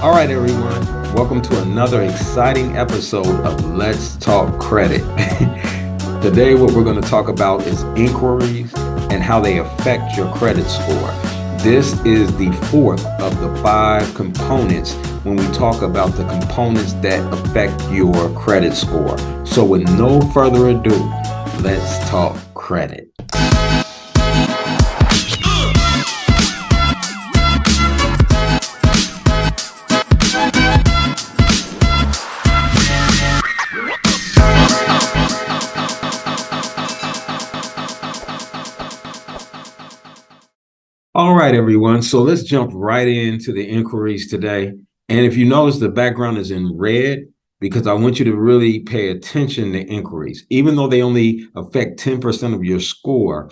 All right, everyone. Welcome to another exciting episode of Let's Talk Credit. Today, what we're going to talk about is inquiries and how they affect your credit score. This is the fourth of the 5 components when we talk about the components that affect your credit score. So with no further ado, let's talk credit. All right, everyone. So let's jump right into the inquiries today. And if you notice, the background is in red because I want you to really pay attention to inquiries. Even though they only affect 10% of your score,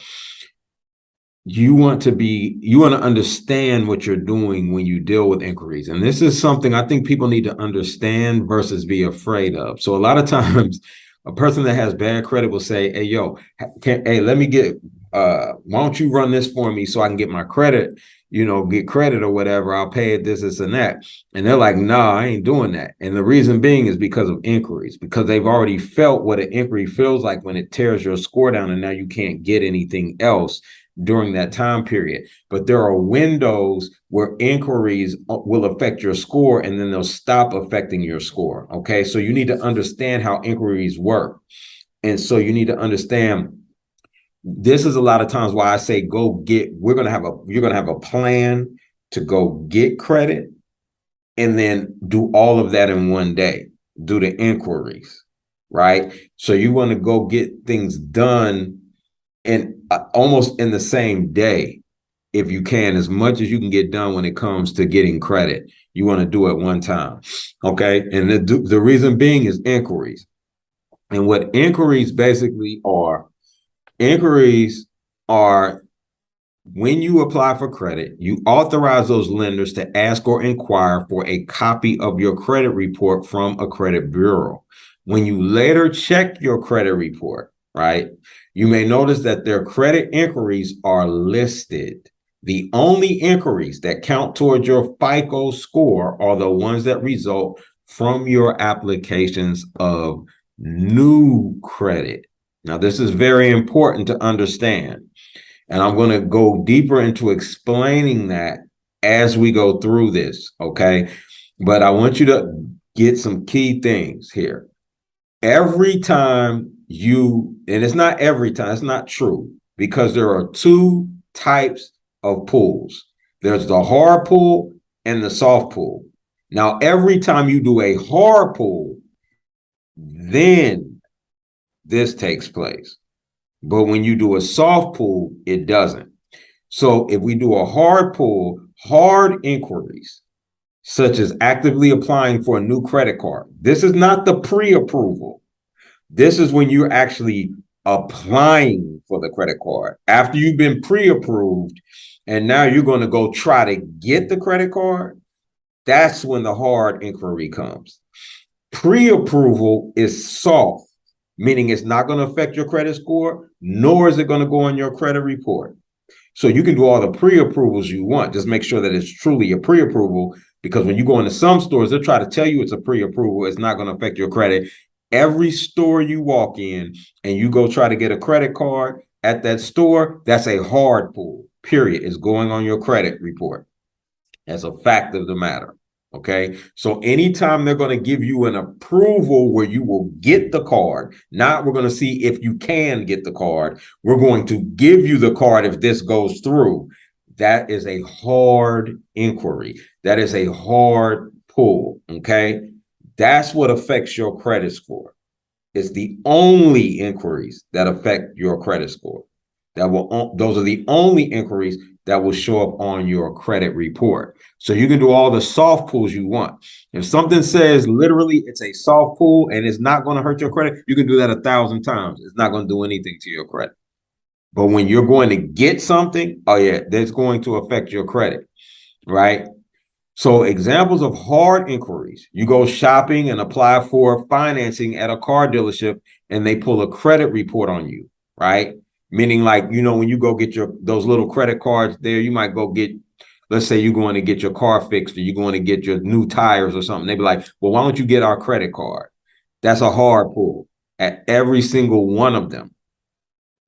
you want to understand what you're doing when you deal with inquiries. And this is something I think people need to understand versus be afraid of. So a lot of times a person that has bad credit will say, hey, let me get, why don't you run this for me so I can get my credit, get credit or whatever. I'll pay it this and that. And they're like, nah, I ain't doing that. And the reason being is because of inquiries, because they've already felt what an inquiry feels like when it tears your score down and now you can't get anything else during that time period. But there are windows where inquiries will affect your score and then they'll stop affecting your score. Okay, so you need to understand how inquiries work. And so you need to understand, this is a lot of times why I say you're gonna have a plan to go get credit and then do all of that in one day. Do the inquiries, right? So you want to go get things done and almost in the same day, if you can, as much as you can get done when it comes to getting credit, you want to do it one time. Okay. And the reason being is inquiries. And what inquiries basically are when you apply for credit, you authorize those lenders to ask or inquire for a copy of your credit report from a credit bureau. When you later check your credit report, right, you may notice that their credit inquiries are listed. The only inquiries that count towards your FICO score are the ones that result from your applications of new credit. Now, this is very important to understand. And I'm going to go deeper into explaining that as we go through this, okay? But I want you to get some key things here. Every time and it's not every time, it's not true, because there are 2 types of pulls. There's the hard pull and the soft pull. Now, every time you do a hard pull, then this takes place. But when you do a soft pull, it doesn't. So if we do a hard pull, hard inquiries, such as actively applying for a new credit card. This is not the pre-approval. This is when you're actually applying for the credit card. After you've been pre-approved and now you're going to go try to get the credit card, that's when the hard inquiry comes. Pre-approval is soft, meaning it's not going to affect your credit score, nor is it going to go on your credit report. So you can do all the pre-approvals you want. Just make sure that it's truly a pre-approval, because when you go into some stores, they'll try to tell you it's a pre-approval. It's not going to affect your credit. Every store you walk in and you go try to get a credit card at that store, that's a hard pull, period. It's going on your credit report. That's a fact of the matter. Okay, so anytime they're going to give you an approval where you will get the card, not we're going to see if you can get the card, we're going to give you the card if this goes through. That is a hard inquiry. That is a hard pull. Okay, that's what affects your credit score. It's the only inquiries that affect your credit score. Those are the only inquiries that will show up on your credit report. So you can do all the soft pulls you want. If something says literally it's a soft pull and it's not going to hurt your credit, you can do that 1,000 times. It's not going to do anything to your credit. But when you're going to get something, oh yeah, that's going to affect your credit, right? So examples of hard inquiries: you go shopping and apply for financing at a car dealership and they pull a credit report on you, right? Meaning, like, when you go get those little credit cards there, you might go get let's say you're going to get your car fixed or you're going to get your new tires or something. They'd be like, well, why don't you get our credit card? That's a hard pull at every single one of them.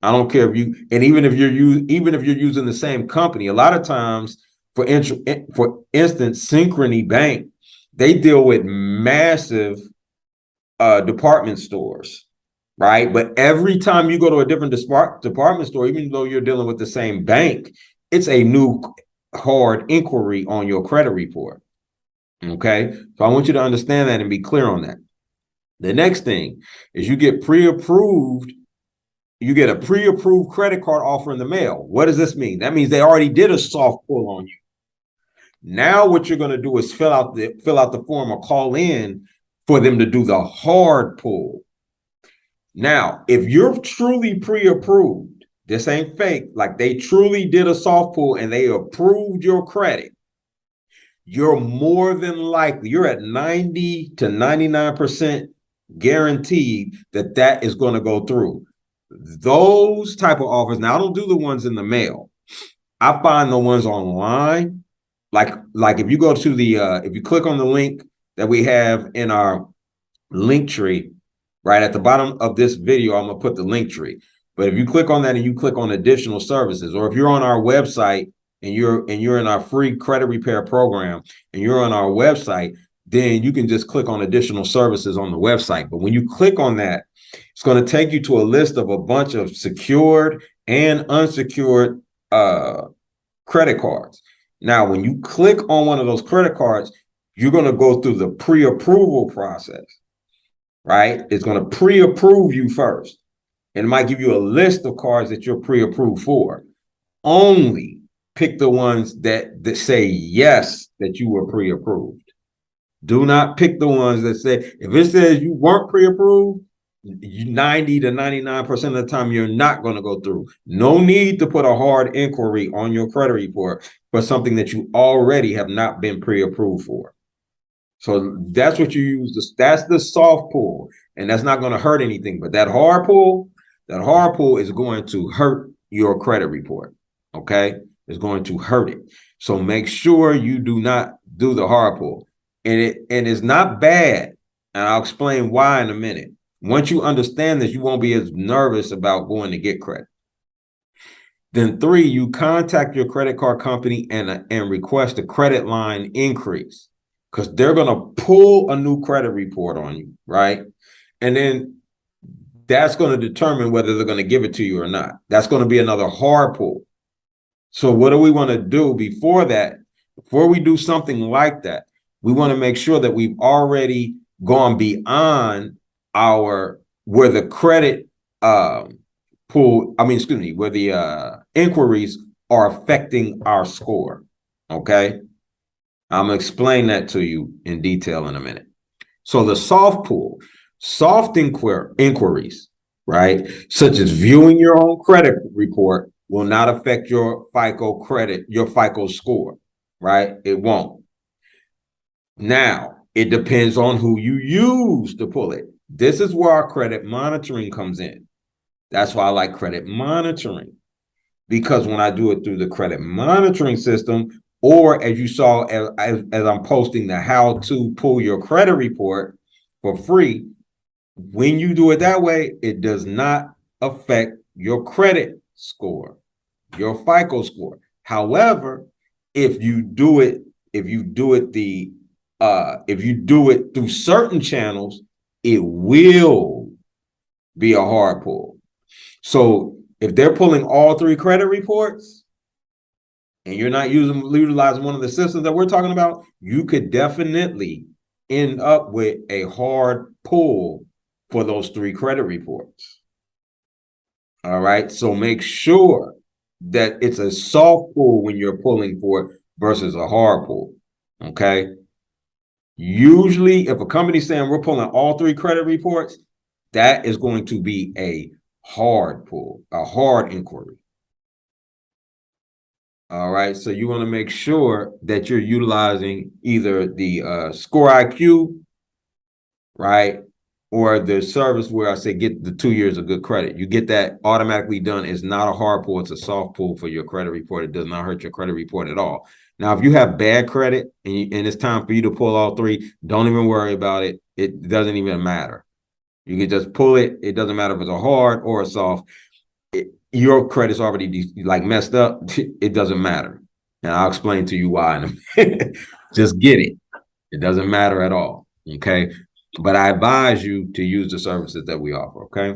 I don't care if you, and even if you're using the same company, a lot of times, for instance, Synchrony Bank, they deal with massive department stores, right? But every time you go to a different department store, even though you're dealing with the same bank, it's a new hard inquiry on your credit report. Okay, so I want you to understand that and be clear on that. The next thing is you get a pre-approved credit card offer in the mail. What does this mean? That means they already did a soft pull on you. Now what you're going to do is fill out the form or call in for them to do the hard pull. Now, if you're truly pre-approved, this ain't fake, like they truly did a soft pull and they approved your credit, you're more than likely, you're at 90 to 99% guaranteed that is going to go through. Those type of offers, now I don't do the ones in the mail. I find the ones online, like if you go to the if you click on the link that we have in our link tree, right at the bottom of this video, I'm gonna put the link tree. But if you click on that and you click on additional services, or if you're on our website and you're in our free credit repair program and you're on our website, then you can just click on additional services on the website. But when you click on that, it's going to take you to a list of a bunch of secured and unsecured credit cards. Now, when you click on one of those credit cards, you're going to go through the pre-approval process, right? It's going to pre-approve you first. And it might give you a list of cards that you're pre-approved for. Only pick the ones that say yes, that you were pre-approved. Do not pick the ones that say, if it says you weren't pre-approved, 90 to 99% of the time, you're not going to go through. No need to put a hard inquiry on your credit report for something that you already have not been pre-approved for. So that's what you use. That's the soft pull, and that's not going to hurt anything. But that hard pull is going to hurt your credit report. Okay, it's going to hurt it. So make sure you do not do the hard pull. And it's not bad. And I'll explain why in a minute. Once you understand this, you won't be as nervous about going to get credit. Then 3, you contact your credit card company and request a credit line increase, because they're going to pull a new credit report on you, right? And then that's going to determine whether they're going to give it to you or not. That's going to be another hard pull. So what do we want to do before that? Before we do something like that, we want to make sure that we've already gone beyond where the credit where the inquiries are affecting our score. Okay, I'm gonna explain that to you in detail in a minute. So the soft inquiries, right, such as viewing your own credit report, will not affect your FICO score, right? It won't. Now, it depends on who you use to pull it. This is where our credit monitoring comes in. That's why I like credit monitoring, because when I do it through the credit monitoring system, or as you saw as I'm posting the how to pull your credit report for free, when you do it that way, it does not affect your credit score, your FICO score. However, if you do it through certain channels, it will be a hard pull. So if they're pulling all 3 credit reports and you're not utilizing one of the systems that we're talking about, you could definitely end up with a hard pull for those 3 credit reports. All right. So make sure that it's a soft pull when you're pulling for it versus a hard pull. Okay. Usually, if a company's saying we're pulling all 3 credit reports, that is going to be a hard pull, a hard inquiry. All right. So you want to make sure that you're utilizing either the Score IQ, right, or the service where I say get the 2 years of good credit. You get that automatically done. It's not a hard pull. It's a soft pull for your credit report. It does not hurt your credit report at all. Now, if you have bad credit and it's time for you to pull all three, don't even worry about it. It doesn't even matter. You can just pull it. It doesn't matter if it's a hard or a soft. Your credit's already like messed up. It doesn't matter. And I'll explain to you why in a minute. Just get it. It doesn't matter at all. Okay. But I advise you to use the services that we offer. Okay.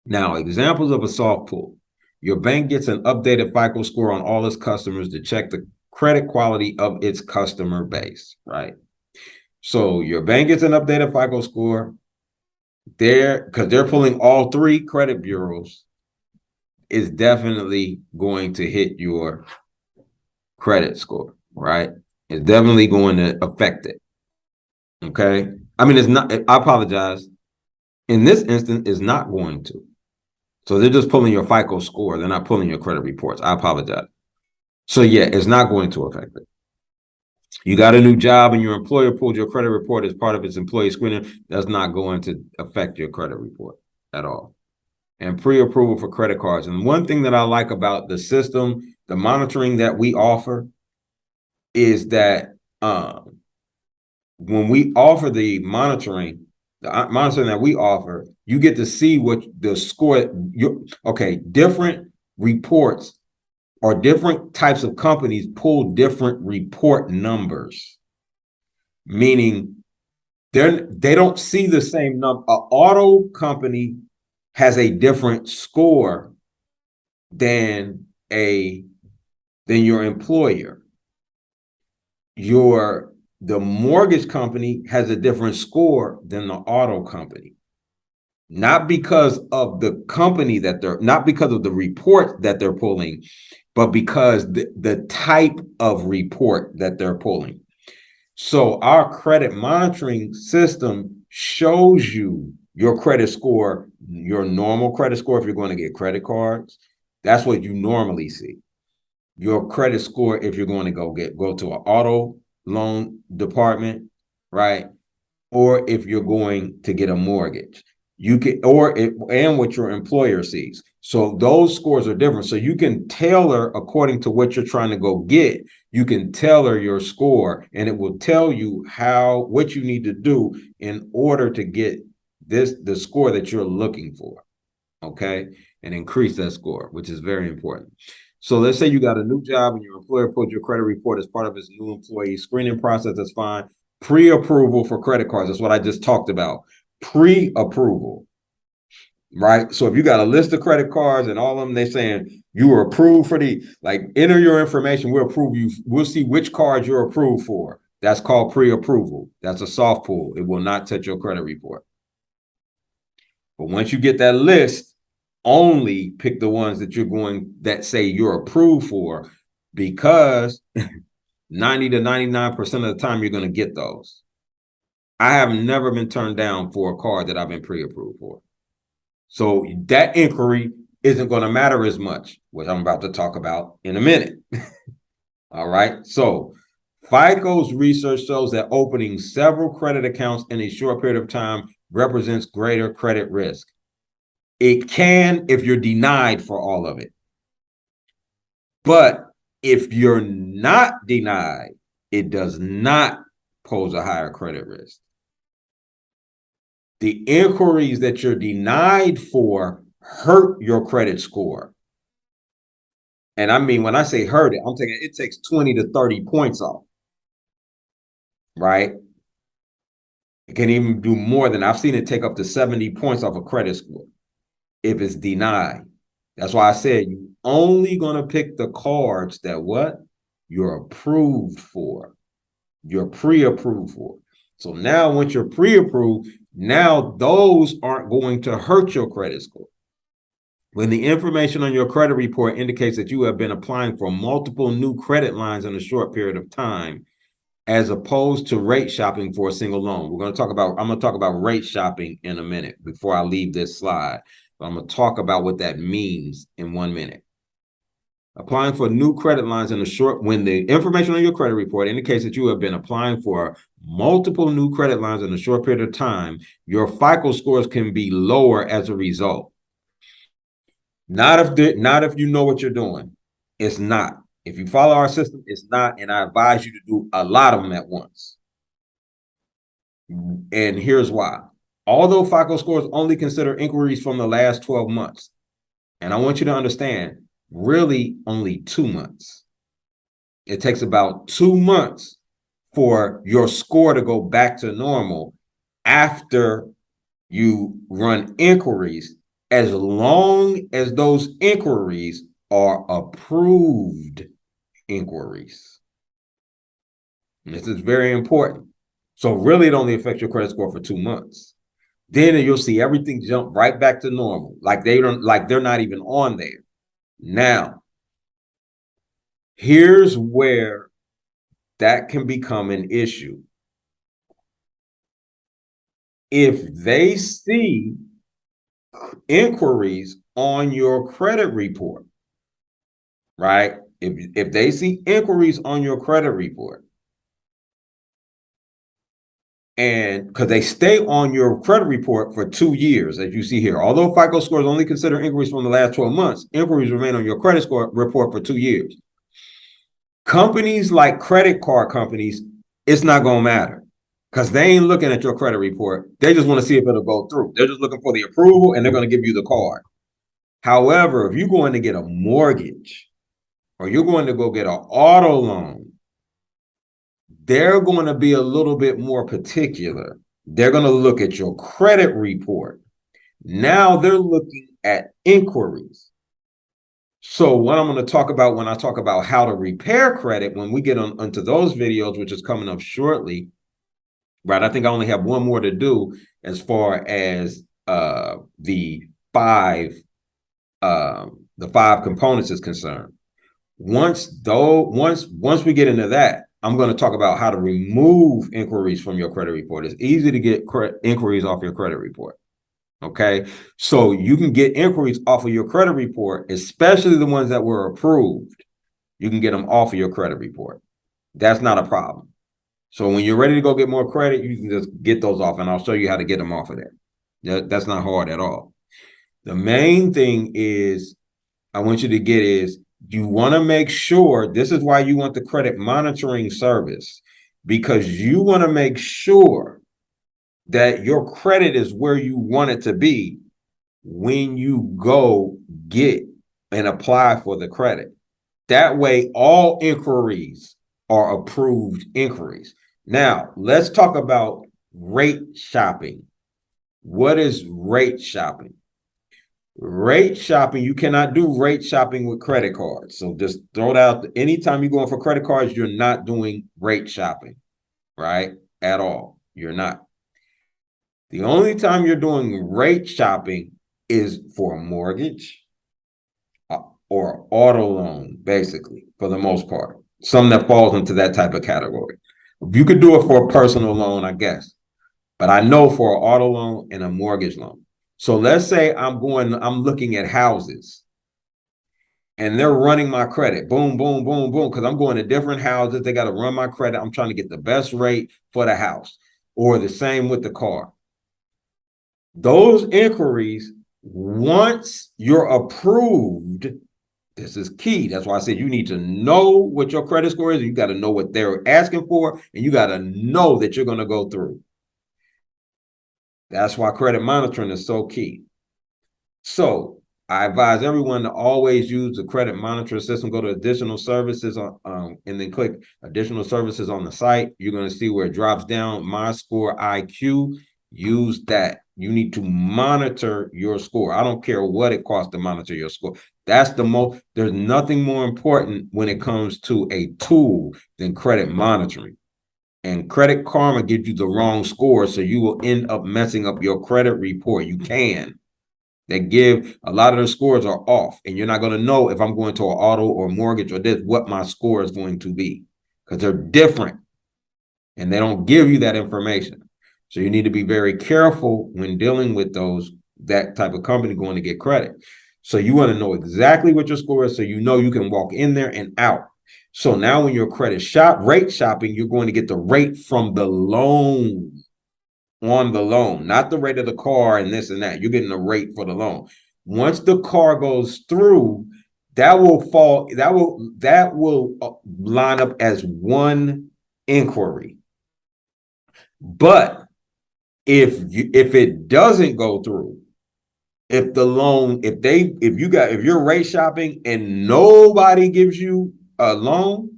Now, examples of a soft pull. Your bank gets an updated FICO score on all its customers to check the credit quality of its customer base, right? So your bank gets an updated FICO score. Because they're pulling all three credit bureaus, is definitely going to hit your credit score, right? It's definitely going to affect it. Okay. I mean, it's not, I apologize. In this instance, it's not going to. So they're just pulling your FICO score. They're not pulling your credit reports. I apologize. So yeah, it's not going to affect it. You got a new job and your employer pulled your credit report as part of its employee screening. That's not going to affect your credit report at all. And pre-approval for credit cards. And one thing that I like about the system, the monitoring that we offer, is that when we offer the monitoring that we offer, you get to see what the score. Different reports or different types of companies pull different report numbers, meaning they don't see the same number. An auto company has a different score than your employer. The mortgage company has a different score than the auto company. Not because of the company not because of the report that they're pulling, but because the type of report that they're pulling. So our credit monitoring system shows you your credit score, your normal credit score. If you're going to get credit cards, that's what you normally see. Your credit score, if you're going to go to an auto loan department, right? Or if you're going to get a mortgage, and what your employer sees. So those scores are different. So you can tailor according to what you're trying to go get. You can tailor your score, and it will tell you what you need to do in order to get the score that you're looking for. Okay, and increase that score, which is very important. So let's say you got a new job and your employer pulled your credit report as part of his new employee screening process. That's fine. Pre-approval for credit cards. That's what I just talked about. Pre-approval, right? So if you got a list of credit cards and all of them, they're saying you were approved for enter your information. We'll approve you. We'll see which cards you're approved for. That's called pre-approval. That's a soft pull. It will not touch your credit report. But once you get that list, only pick the ones that say you're approved for, because 90 to 99% of the time you're going to get those. I have never been turned down for a card that I've been pre-approved for. So that inquiry isn't going to matter as much, which I'm about to talk about in a minute. All right. So FICO's research shows that opening several credit accounts in a short period of time represents greater credit risk. It can if you're denied for all of it. But if you're not denied, it does not pose a higher credit risk. The inquiries that you're denied for hurt your credit score. And I mean, when I say hurt it, I'm thinking it takes 20 to 30 points off, right? It can even do more than, I've seen it take up to 70 points off a credit score if it's denied. That's why I said you're only going to pick the cards that you're approved for. You're pre-approved for. So now once you're pre-approved, now those aren't going to hurt your credit score. When the information on your credit report indicates that you have been applying for multiple new credit lines in a short period of time, as opposed to rate shopping for a single loan. I'm going to talk about rate shopping in a minute before I leave this slide. But I'm going to talk about what that means in 1 minute. Applying for new credit lines when the information on your credit report indicates that you have been applying for multiple new credit lines in a short period of time, your FICO scores can be lower as a result. Not if you know what you're doing. It's not. If you follow our system, it's not, and I advise you to do a lot of them at once. And here's why. Although FICO scores only consider inquiries from the last 12 months, and I want you to understand, really only 2 months. It takes about 2 months for your score to go back to normal after you run inquiries, as long as those inquiries are approved inquiries. And this is very important. So really it only affects your credit score for 2 months. Then you'll see everything jump right back to normal, like they're not even on there. Now, here's where that can become an issue. If they see inquiries on your credit report, right? If they see inquiries on your credit report, and because they stay on your credit report for 2 years, as you see here, although FICO scores only consider inquiries from the last 12 months, inquiries remain on your credit score report for 2 years. Companies like credit card companies, it's not going to matter because they ain't looking at your credit report. They just want to see if it'll go through. They're just looking for the approval and they're going to give you the card. However, if you're going to get a mortgage or you're going to go get an auto loan, they're going to be a little bit more particular. They're going to look at your credit report. Now they're looking at inquiries. So what I'm going to talk about when I talk about how to repair credit, when we get onto those videos, which is coming up shortly, right? I think I only have one more to do as far as the five components is concerned. Once we get into that, I'm going to talk about how to remove inquiries from your credit report. It's easy to get inquiries off your credit report. Okay, so you can get inquiries off of your credit report, especially the ones that were approved. You can get them off of your credit report. That's not a problem. So when you're ready to go get more credit, you can just get those off, and I'll show you how to get them off of there. That's not hard at all. The main thing is I want you to get is you want to make sure, this is why you want the credit monitoring service, because you want to make sure that your credit is where you want it to be when you go get and apply for the credit. That way, all inquiries are approved inquiries. Now, let's talk about rate shopping. What is rate shopping? Rate shopping, you cannot do rate shopping with credit cards. So just throw it out. Anytime you're going for credit cards, you're not doing rate shopping, right? At all. You're not. The only time you're doing rate shopping is for a mortgage or auto loan, basically, for the most part. Some that falls into that type of category. You could do it for a personal loan, I guess. But I know for an auto loan and a mortgage loan. So let's say I'm looking at houses and they're running my credit. Boom, boom, boom, boom. Because I'm going to different houses. They got to run my credit. I'm trying to get the best rate for the house, or the same with the car. Those inquiries, once you're approved, this is key. That's why I said you need to know what your credit score is. You got to know what they're asking for, and you got to know that you're going to go through. That's why credit monitoring is so key. So I advise everyone to always use the credit monitoring system. Go to additional services and then click additional services on the site. You're going to see where it drops down, My Score IQ. Use that. You need to monitor your score. I don't care what it costs to monitor your score. That's the most, there's nothing more important when it comes to a tool than credit monitoring. And Credit Karma gives you the wrong score, so you will end up messing up your credit report. You can. They give a lot of the scores are off, and you're not going to know if I'm going to an auto or mortgage or this, what my score is going to be, because they're different and they don't give you that information. So you need to be very careful when dealing with that type of company going to get credit. So you want to know exactly what your score is, so you know you can walk in there and out. So now when you're rate shopping, you're going to get the rate from the loan, on the loan, not the rate of the car and this and that. You're getting the rate for the loan. Once the car goes through, that will line up as one inquiry. But if it doesn't go through, if you're rate shopping and nobody gives you a loan,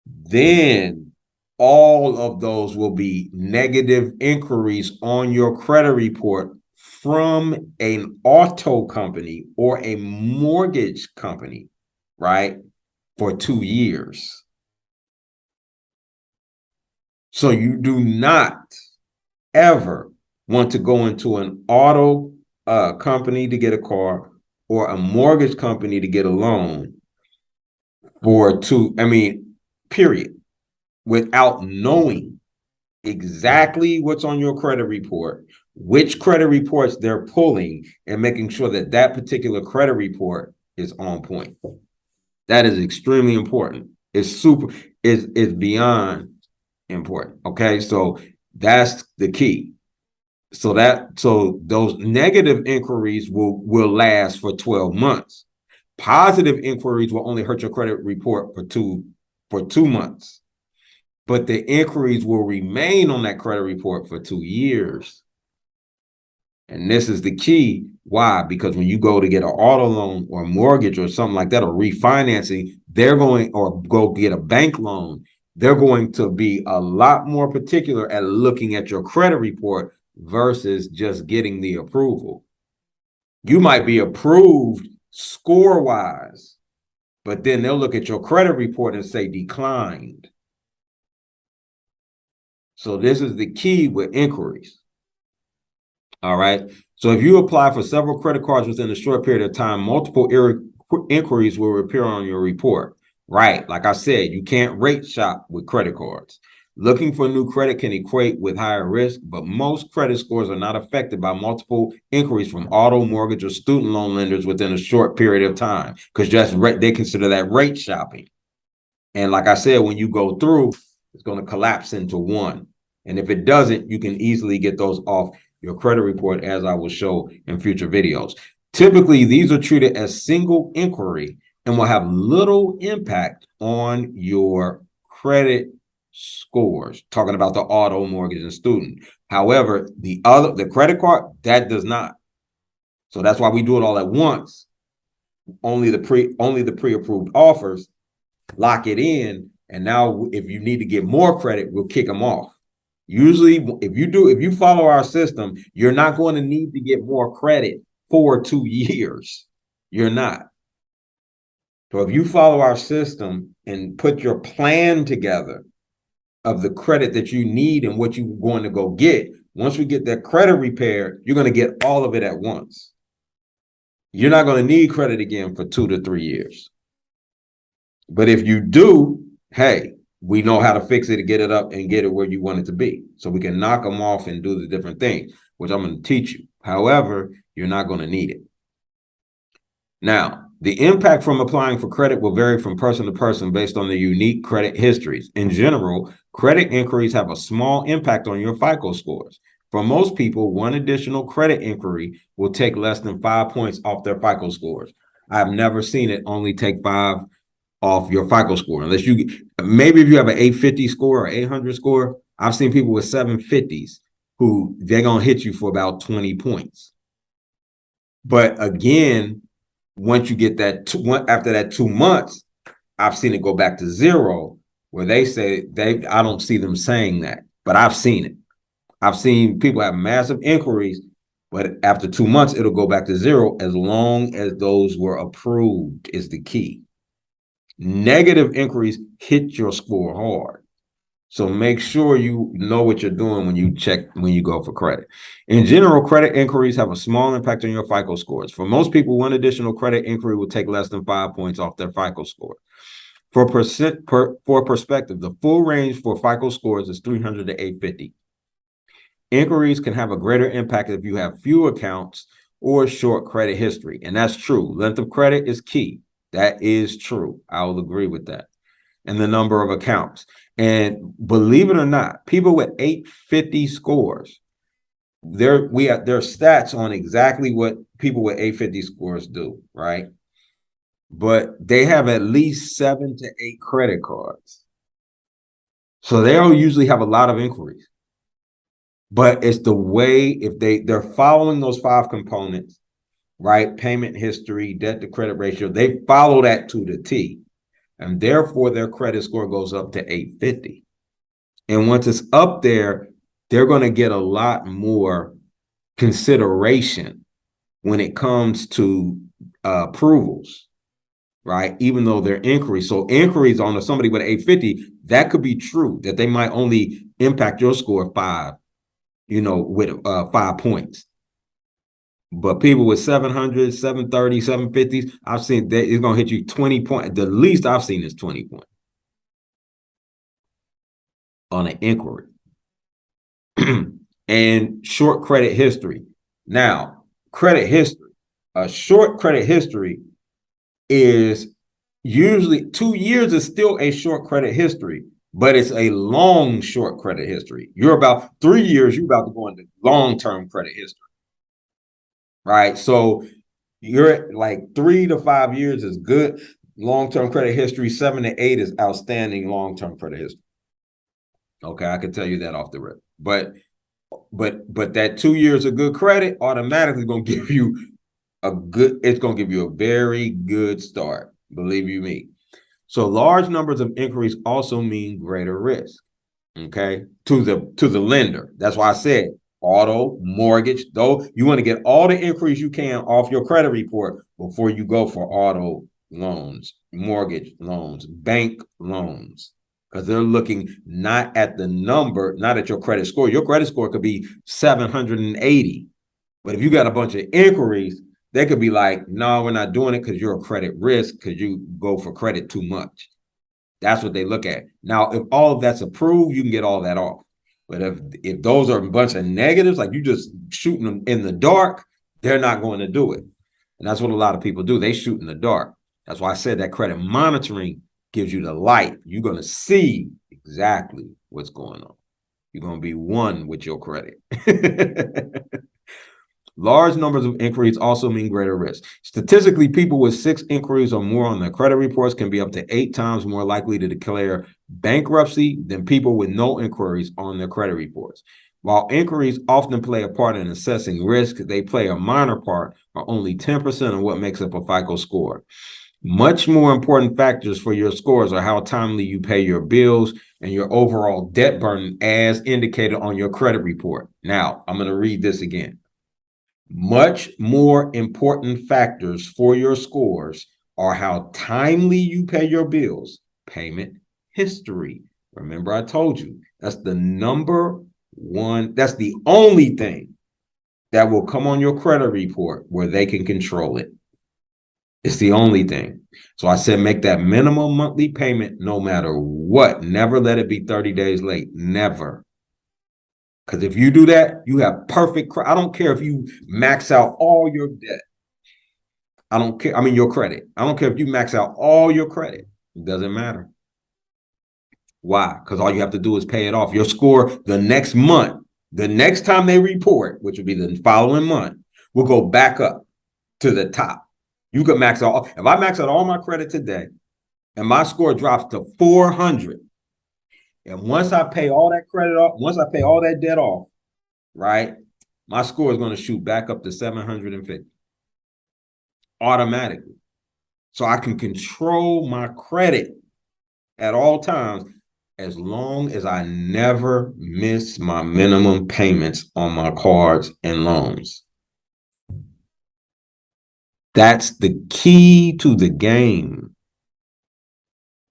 then all of those will be negative inquiries on your credit report from an auto company or a mortgage company, right? For 2 years. So you do not ever want to go into an auto company to get a car or a mortgage company to get a loan period, without knowing exactly what's on your credit report, which credit reports they're pulling, and making sure that that particular credit report is on point. That is extremely important. It's beyond important. Okay, so that's the key. So those negative inquiries will last for 12 months. Positive inquiries will only hurt your credit report for 2 months. But the inquiries will remain on that credit report for 2 years. And this is the key. Why? Because when you go to get an auto loan or a mortgage or something like that, or refinancing, or go get a bank loan, they're going to be a lot more particular at looking at your credit report versus just getting the approval. You might be approved score-wise, but then they'll look at your credit report and say declined. So this is the key with inquiries. All right. So if you apply for several credit cards within a short period of time, multiple inquiries will appear on your report. Right. Like I said, you can't rate shop with credit cards. Looking for new credit can equate with higher risk, but most credit scores are not affected by multiple inquiries from auto, mortgage, or student loan lenders within a short period of time, because they consider that rate shopping. And like I said, when you go through, it's going to collapse into one. And if it doesn't, you can easily get those off your credit report, as I will show in future videos. Typically, these are treated as single inquiry and will have little impact on your credit scores, talking about the auto, mortgage, and student. However, the credit card, that does not. So that's why we do it all at once. Only the pre-approved offers, lock it in, and now if you need to get more credit, we'll kick them off. Usually, if you follow our system, you're not going to need to get more credit for 2 years. You're not. So if you follow our system and put your plan together of the credit that you need and what you're going to go get, once we get that credit repaired, you're going to get all of it at once. You're not going to need credit again for 2 to 3 years. But if you do, hey, we know how to fix it to get it up and get it where you want it to be. So we can knock them off and do the different things, which I'm going to teach you. However, you're not going to need it. Now, the impact from applying for credit will vary from person to person based on the unique credit histories. In general, credit inquiries have a small impact on your FICO scores. For most people, one additional credit inquiry will take less than 5 points off their FICO scores. I've never seen it only take 5 off your FICO score, unless maybe if you have an 850 score or 800 score. I've seen people with 750s who they're going to hit you for about 20 points. But again, once you get that after that 2 months, I've seen it go back to 0, where they say I don't see them saying that, but I've seen it. I've seen people have massive inquiries, but after 2 months, it'll go back to 0 as long as those were approved is the key. Negative inquiries hit your score hard. So make sure you know what you're doing when you go for credit. In general, credit inquiries have a small impact on your FICO scores. For most people, one additional credit inquiry will take less than 5 points off their FICO score. For perspective, the full range for FICO scores is 300 to 850. Inquiries can have a greater impact if you have few accounts or short credit history. And that's true. Length of credit is key. That is true. I will agree with that. And the number of accounts. And believe it or not, people with 850 scores, there are stats on exactly what people with 850 scores do, right? but they have at least 7 to 8 credit cards. So they'll usually have a lot of inquiries. But it's the way, if they're following those 5 components, right? Payment history, debt to credit ratio, they follow that to the T. And therefore their credit score goes up to 850. And once it's up there, they're going to get a lot more consideration when it comes to approvals, right? Even though they're inquiries. So inquiries on somebody with 850, that could be true, that they might only impact your score 5, with 5 points. But people with 700, 730, 750s, I've seen that it's going to hit you 20 points. The least I've seen is 20 points on an inquiry. And short credit history. Now, credit history. A short credit history is usually 2 years is still a short credit history, but it's a long short credit history. You're about 3 years, you're about to go into long-term credit history. Right? So you're like 3 to 5 years is good long-term credit history. 7 to 8 is outstanding long-term credit history. Okay, I can tell you that off the rip. But that 2 years of good credit automatically gonna give you it's gonna give you a very good start, believe you me. So large numbers of inquiries also mean greater risk, okay, to the lender. That's why I said auto, mortgage, though you want to get all the inquiries you can off your credit report before you go for auto loans, mortgage loans, bank loans, because they're looking not at the number, not at your credit score. Your credit score could be 780, but if you got a bunch of inquiries, they could be like, no, we're not doing it because you're a credit risk because you go for credit too much. That's what they look at. Now, if all of that's approved, you can get all that off. But if those are a bunch of negatives, like you just shooting them in the dark, they're not going to do it. And that's what a lot of people do. They shoot in the dark. That's why I said that credit monitoring gives you the light. You're going to see exactly what's going on. You're going to be one with your credit. Large numbers of inquiries also mean greater risk. Statistically, people with 6 inquiries or more on their credit reports can be up to 8 times more likely to declare bankruptcy than people with no inquiries on their credit reports. While inquiries often play a part in assessing risk, they play a minor part, or only 10% of what makes up a FICO score. Much more important factors for your scores are how timely you pay your bills and your overall debt burden as indicated on your credit report. Now, I'm going to read this again. Much more important factors for your scores are how timely you pay your bills, payment history. Remember, I told you that's the number one, that's the only thing that will come on your credit report where they can control it. It's the only thing. So I said, make that minimum monthly payment no matter what. Never let it be 30 days late. Never. Because if you do that, you have perfect credit. I don't care if you max out all your debt. I don't care. I mean, your credit. I don't care if you max out all your credit. It doesn't matter. Why? Because all you have to do is pay it off. Your score the next month, the next time they report, which will be the following month, will go back up to the top. You can max out. If I max out all my credit today and my score drops to 400, and once I pay all that credit off, once I pay all that debt off, right, my score is going to shoot back up to 750 automatically. So I can control my credit at all times as long as I never miss my minimum payments on my cards and loans. That's the key to the game.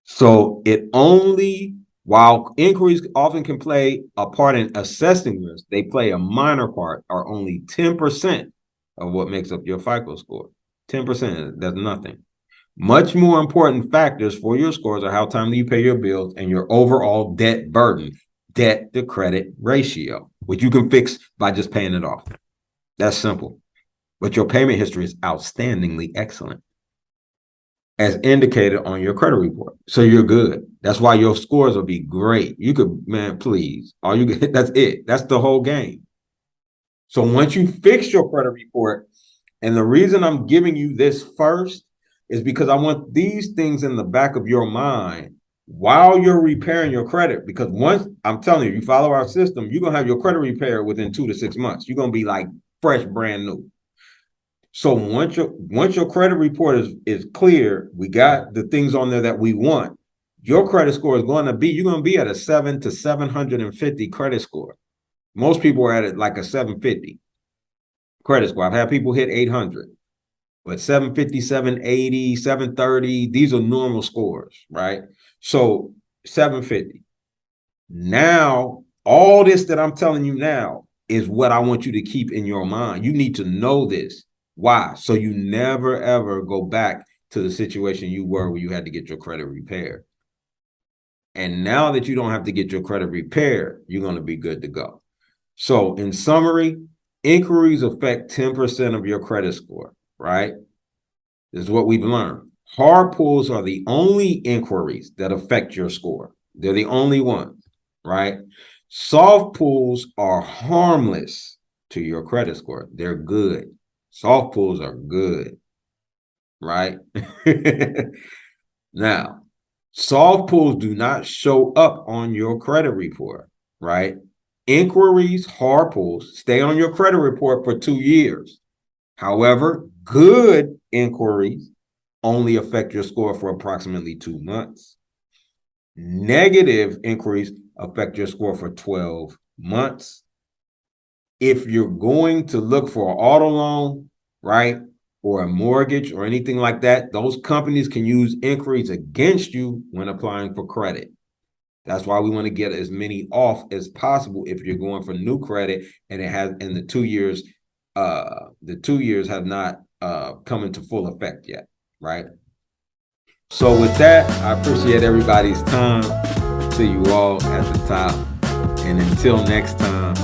So it only, while inquiries often can play a part in assessing risk, they play a minor part, or only 10% of what makes up your FICO score. 10%, that's nothing. Much more important factors for your scores are how timely you pay your bills and your overall debt burden, debt to credit ratio, which you can fix by just paying it off. That's simple. But your payment history is outstandingly excellent, as indicated on your credit report. So you're good. That's why your scores will be great. You could, man, please. All you get, that's it. That's the whole game. So once you fix your credit report, and the reason I'm giving you this first is because I want these things in the back of your mind while you're repairing your credit. Because once, I'm telling you, you follow our system, you're gonna have your credit repaired within 2 to 6 months. You're gonna be like fresh, brand new. So once your credit report is clear, we got the things on there that we want. Your credit score is going to be, you're going to be at a 7 to 750 credit score. Most people are at it like a 750 credit score. I've had people hit 800, but 750, 780, 730, these are normal scores, right? So 750. Now, all this that I'm telling you now is what I want you to keep in your mind. You need to know this. Why? So you never, ever go back to the situation you were where you had to get your credit repaired. And now that you don't have to get your credit repaired, you're going to be good to go. So in summary, inquiries affect 10% of your credit score, right? This is what we've learned. Hard pulls are the only inquiries that affect your score. They're the only ones, right? Soft pulls are harmless to your credit score. They're good. Soft pulls are good, right? Now, soft pulls do not show up on your credit report, right? Inquiries, hard pulls, stay on your credit report for 2 years. However, good inquiries only affect your score for approximately 2 months. Negative inquiries affect your score for 12 months. If you're going to look for an auto loan, right, or a mortgage or anything like that, those companies can use inquiries against you when applying for credit. That's why we want to get as many off as possible if you're going for new credit and it has in the 2 years, the 2 years have not come into full effect yet, right? So with that, I appreciate everybody's time. See you all at the top. And until next time,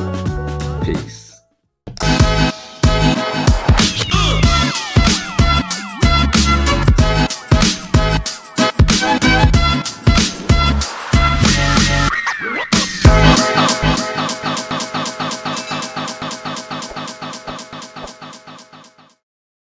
peace.